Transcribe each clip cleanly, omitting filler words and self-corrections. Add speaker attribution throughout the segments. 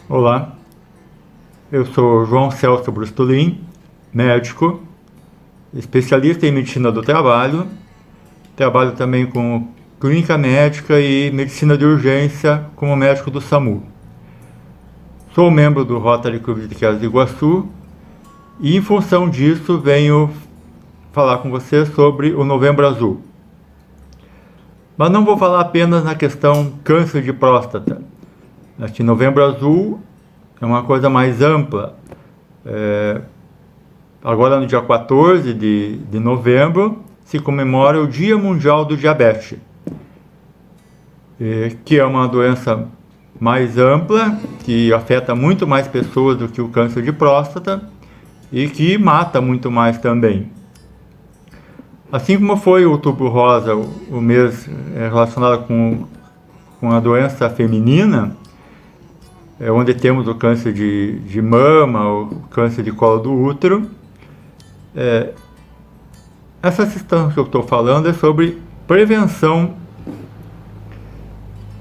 Speaker 1: Olá, eu sou João Celso Brustolin, médico, especialista em medicina do trabalho, trabalho também com clínica médica e medicina de urgência como médico do SAMU. Sou membro do Rotary Clube de Queiroz do Iguaçu e, em função disso, venho falar com você sobre o Novembro Azul. Mas não vou falar apenas na questão câncer de próstata. Este Novembro Azul é uma coisa mais ampla. Agora, no dia 14 de novembro, se comemora o Dia Mundial do Diabetes, que é uma doença mais ampla, que afeta muito mais pessoas do que o câncer de próstata e que mata muito mais também. Assim como foi o Outubro Rosa, o mês relacionado com a doença feminina, onde temos o câncer de mama, o câncer de colo do útero, essa questão que eu estou falando é sobre prevenção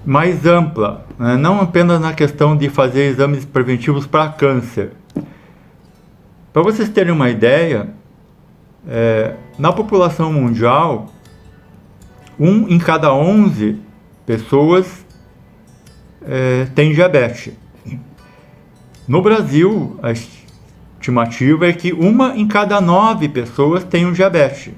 Speaker 1: mais ampla, né? Não apenas na questão de fazer exames preventivos para câncer. Para vocês terem uma ideia, na população mundial, 1 em cada 11 pessoas tem diabetes. No Brasil, a estimativa é que 1 em cada 9 pessoas tem um diabetes.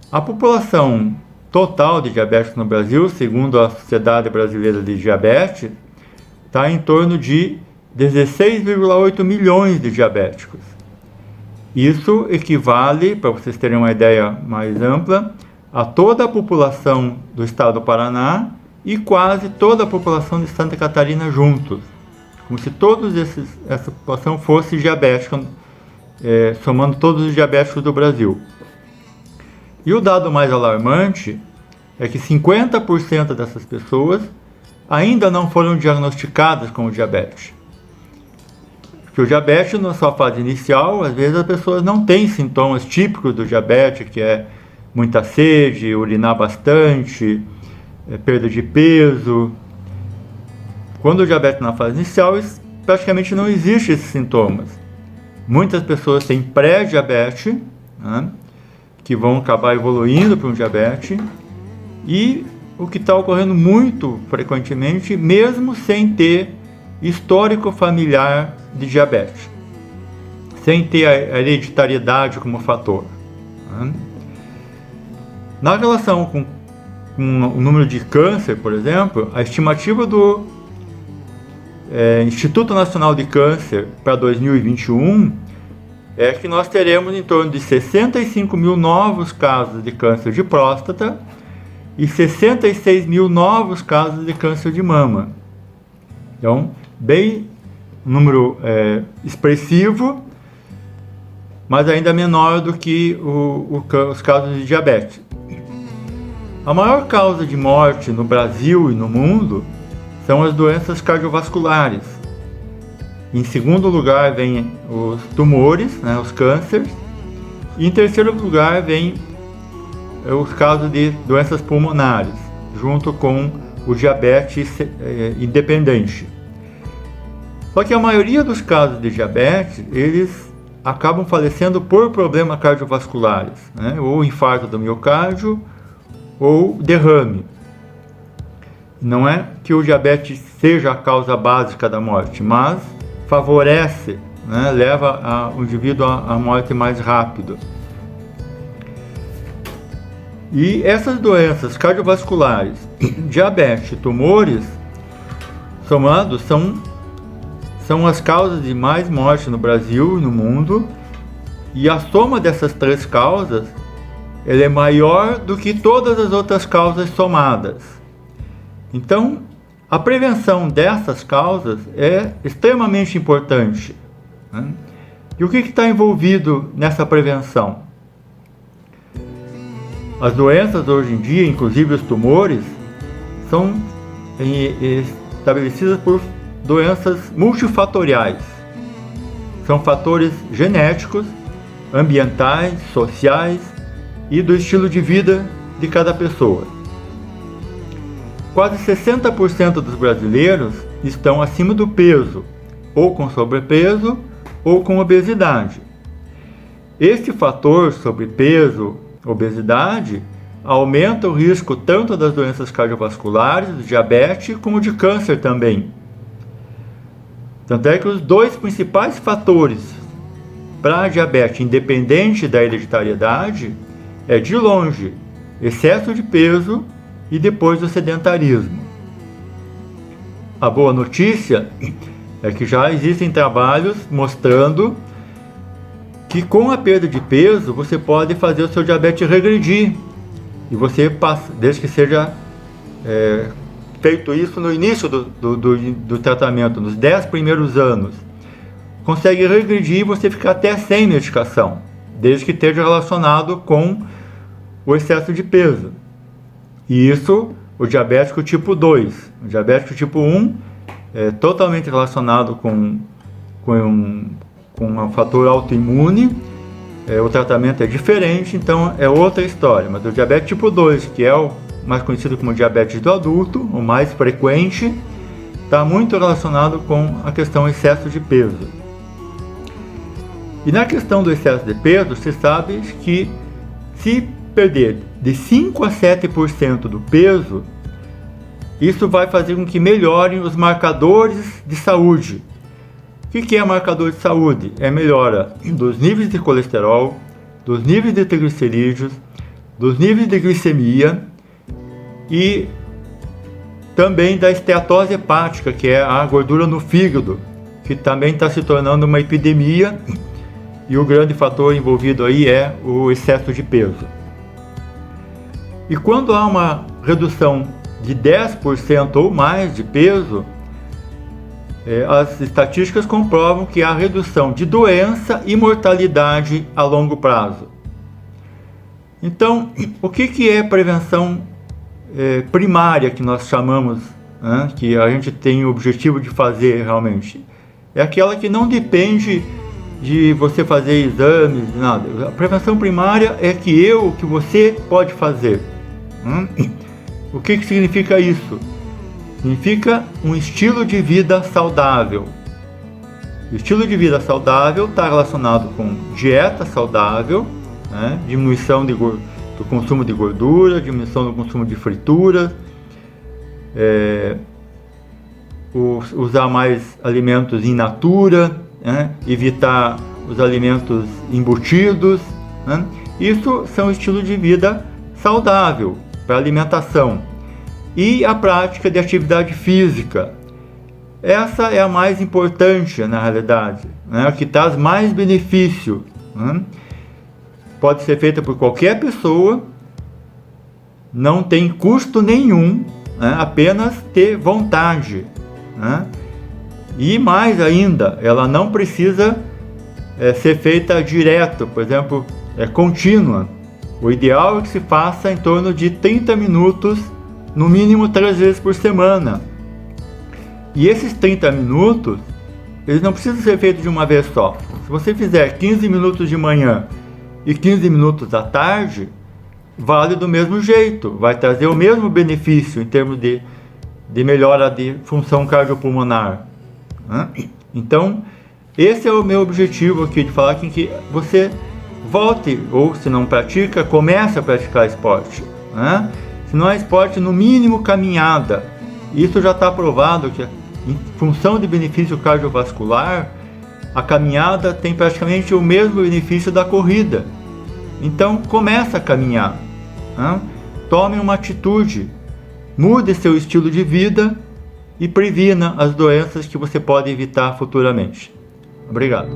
Speaker 1: A população total de diabetes no Brasil, segundo a Sociedade Brasileira de Diabetes, está em torno de 16,8 milhões de diabéticos. Isso equivale, para vocês terem uma ideia mais ampla, a toda a população do estado do Paraná e quase toda a população de Santa Catarina juntos. Como se essa população fosse diabética, somando todos os diabéticos do Brasil. E o dado mais alarmante é que 50% dessas pessoas ainda não foram diagnosticadas com diabetes. Porque o diabetes, na sua fase inicial, às vezes as pessoas não têm sintomas típicos do diabetes, que é muita sede, urinar bastante, perda de peso. Quando o diabetes na fase inicial, praticamente não existem esses sintomas. Muitas pessoas têm pré-diabetes, né, que vão acabar evoluindo para um diabetes, e o que está ocorrendo muito frequentemente, mesmo sem ter histórico familiar de diabetes, sem ter a hereditariedade como fator, né. Na relação com o número de câncer, por exemplo, a estimativa do Instituto Nacional de Câncer para 2021 é que nós teremos em torno de 65 mil novos casos de câncer de próstata e 66 mil novos casos de câncer de mama. Então, um número expressivo, mas ainda menor do que os casos de diabetes. A maior causa de morte no Brasil e no mundo são as doenças cardiovasculares. Em segundo lugar vem os tumores, né, os cânceres. E em terceiro lugar vem os casos de doenças pulmonares, junto com o diabetes independente. Só que a maioria dos casos de diabetes, eles acabam falecendo por problemas cardiovasculares, né, ou infarto do miocárdio, ou derrame. Não é que o diabetes seja a causa básica da morte, mas favorece, né, leva o indivíduo à morte mais rápido. E essas doenças cardiovasculares, diabetes e tumores, somados, são as causas de mais morte no Brasil e no mundo, e a soma dessas três causas ela é maior do que todas as outras causas somadas. Então, a prevenção dessas causas é extremamente importante, né? E o que está envolvido nessa prevenção? As doenças hoje em dia, inclusive os tumores, são estabelecidas por doenças multifatoriais. São fatores genéticos, ambientais, sociais e do estilo de vida de cada pessoa. Quase 60% dos brasileiros estão acima do peso, ou com sobrepeso, ou com obesidade. Este fator, sobrepeso, obesidade, aumenta o risco tanto das doenças cardiovasculares, do diabetes, como de câncer também. Tanto é que os dois principais fatores para a diabetes, independente da hereditariedade, é de longe excesso de peso e depois o sedentarismo. A boa notícia é que já existem trabalhos mostrando que com a perda de peso você pode fazer o seu diabetes regredir. E você passa, desde que seja feito isso no início do tratamento, nos 10 primeiros anos, consegue regredir e você ficar até sem medicação, desde que esteja relacionado com o excesso de peso. E isso, o diabético tipo 2. O diabético tipo 1 é totalmente relacionado com um fator autoimune. O tratamento é diferente, então é outra história. Mas o diabetes tipo 2, que é o mais conhecido como diabetes do adulto, o mais frequente, está muito relacionado com a questão excesso de peso. E na questão do excesso de peso, se sabe que se perder de 5 a 7% do peso, isso vai fazer com que melhorem os marcadores de saúde. O que é marcador de saúde? É melhora dos níveis de colesterol, dos níveis de triglicerídeos, dos níveis de glicemia e também da esteatose hepática, que é a gordura no fígado, que também está se tornando uma epidemia, e o grande fator envolvido aí é o excesso de peso. E quando há uma redução de 10% ou mais de peso, as estatísticas comprovam que há redução de doença e mortalidade a longo prazo. Então, o que é prevenção primária, que nós chamamos, que a gente tem o objetivo de fazer realmente? É aquela que não depende de você fazer exames, nada. A prevenção primária é que você pode fazer. O que significa isso? Significa um estilo de vida saudável. O estilo de vida saudável está relacionado com dieta saudável, diminuição do consumo de gordura, diminuição do consumo de frituras, usar mais alimentos in natura, evitar os alimentos embutidos. Isso são estilos de vida saudável para alimentação. E a prática de atividade física. Essa é a mais importante, na realidade, a que traz mais benefício. Pode ser feita por qualquer pessoa, não tem custo nenhum, apenas ter vontade. E mais ainda, ela não precisa ser feita direto, por exemplo, contínua. O ideal é que se faça em torno de 30 minutos, no mínimo 3 vezes por semana. E esses 30 minutos, eles não precisam ser feitos de uma vez só. Se você fizer 15 minutos de manhã e 15 minutos à tarde, vale do mesmo jeito, vai trazer o mesmo benefício em termos de melhora de função cardiopulmonar. Então, esse é o meu objetivo aqui, de falar que você volte, ou se não pratica, comece a praticar esporte. Se não é esporte, no mínimo caminhada. Isso já está provado que, em função de benefício cardiovascular, a caminhada tem praticamente o mesmo benefício da corrida. Então, comece a caminhar. Tome uma atitude, mude seu estilo de vida e previna as doenças que você pode evitar futuramente. Obrigado.